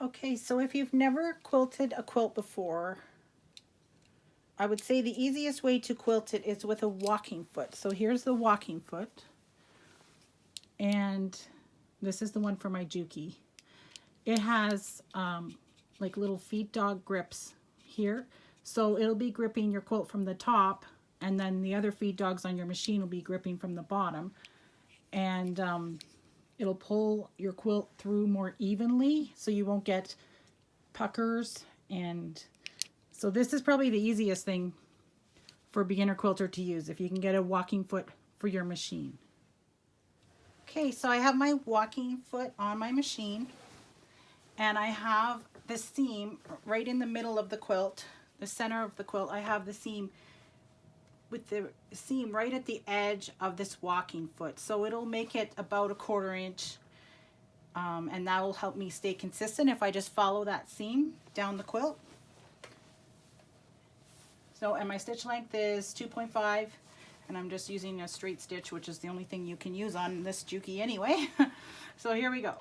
Okay, so if you've never quilted a quilt before, I would say the easiest way to quilt it is with a walking foot. So here's the walking foot, and this is the one for my Juki. It has like little feed dog grips here, so it'll be gripping your quilt from the top, and then the other feed dogs on your machine will be gripping from the bottom, and it'll pull your quilt through more evenly so you won't get puckers. And so this is probably the easiest thing for a beginner quilter to use, if you can get a walking foot for your machine. Okay, so I have my walking foot on my machine, and I have the seam right in the middle of the quilt, the center of the quilt. I have the seam with the seam right at the edge of this walking foot, so it'll make it about 1/4 inch, and that will help me stay consistent if I just follow that seam down the quilt. So, and my stitch length is 2.5, and I'm just using a straight stitch, which is the only thing you can use on this Juki anyway. So here we go.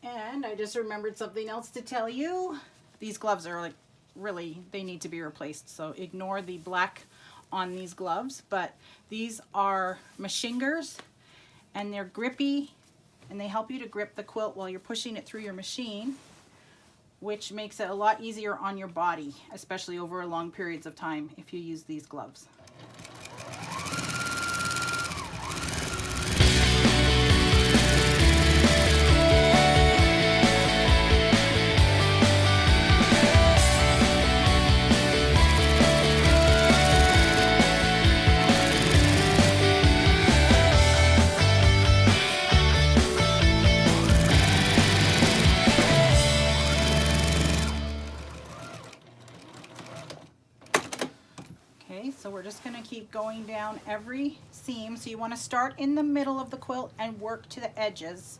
And I just remembered something else to tell you. These gloves are like, really, they need to be replaced, so ignore the black on these gloves. But these are machingers, and they're grippy, and they help you to grip the quilt while you're pushing it through your machine, which makes it a lot easier on your body, especially over long periods of time if you use these gloves. So we're just going to keep going down every seam. So you want to start in the middle of the quilt and work to the edges.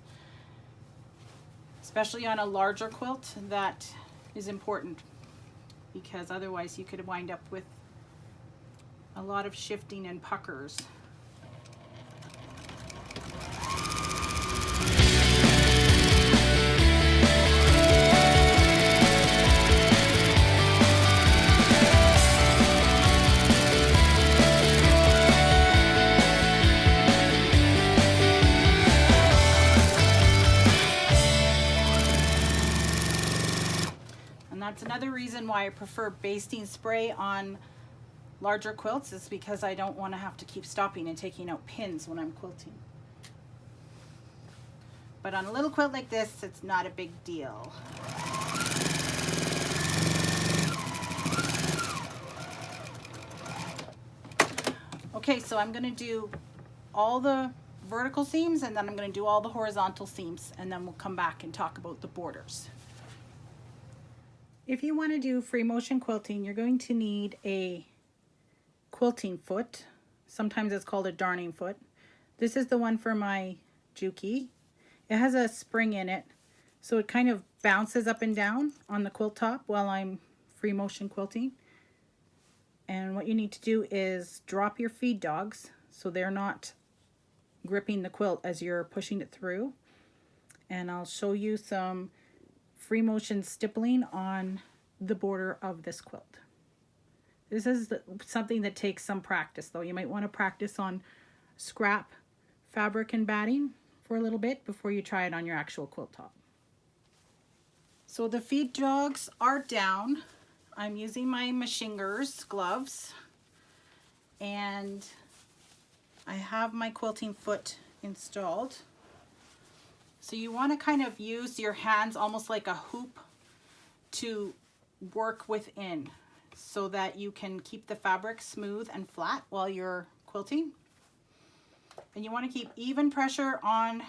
Especially on a larger quilt, that is important, because otherwise you could wind up with a lot of shifting and puckers. That's another reason why I prefer basting spray on larger quilts, is because I don't want to have to keep stopping and taking out pins when I'm quilting. But on a little quilt like this, it's not a big deal. Okay, so I'm going to do all the vertical seams, and then I'm going to do all the horizontal seams, and then we'll come back and talk about the borders. If you want to do free motion quilting, you're going to need a quilting foot. Sometimes it's called a darning foot. This is the one for my Juki. It has a spring in it, so it kind of bounces up and down on the quilt top while I'm free motion quilting. And what you need to do is drop your feed dogs so they're not gripping the quilt as you're pushing it through. And I'll show you some free motion stippling on the border of this quilt. This is something that takes some practice, though. You might want to practice on scrap fabric and batting for a little bit before you try it on your actual quilt top. So the feed dogs are down. I'm using my machingers gloves, and I have my quilting foot installed. So you want to kind of use your hands almost like a hoop to work within, so that you can keep the fabric smooth and flat while you're quilting. And you want to keep even pressure on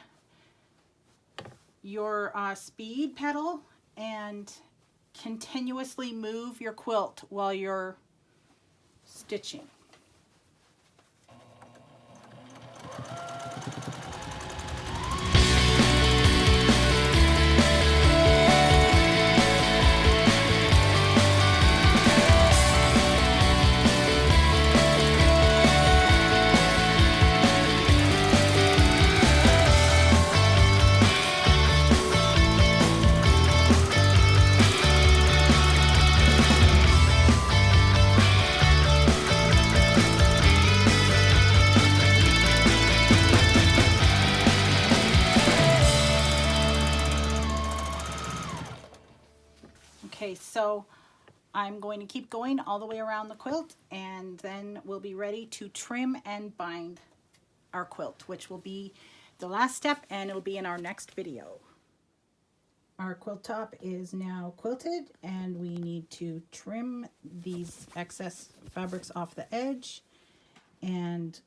your speed pedal, and continuously move your quilt while you're stitching. So I'm going to keep going all the way around the quilt, and then we'll be ready to trim and bind our quilt, which will be the last step, and it'll be in our next video. Our quilt top is now quilted, and we need to trim these excess fabrics off the edge and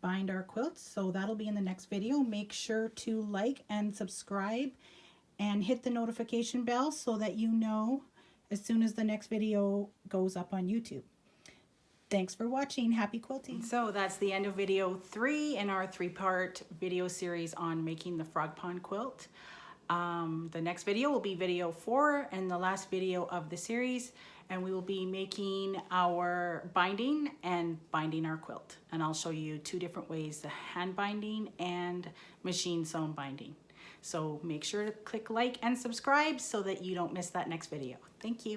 bind our quilts. So that'll be in the next video. Make sure to like and subscribe and hit the notification bell so that you know as soon as the next video goes up on YouTube. Thanks for watching. Happy quilting. So that's the end of video 3 in our 3-part video series on making the Frog Pond quilt. The next video will be video 4 and the last video of the series, and we will be making our binding and binding our quilt. And I'll show you 2 different ways, the hand binding and machine sewn binding. So make sure to click like and subscribe so that you don't miss that next video. Thank you.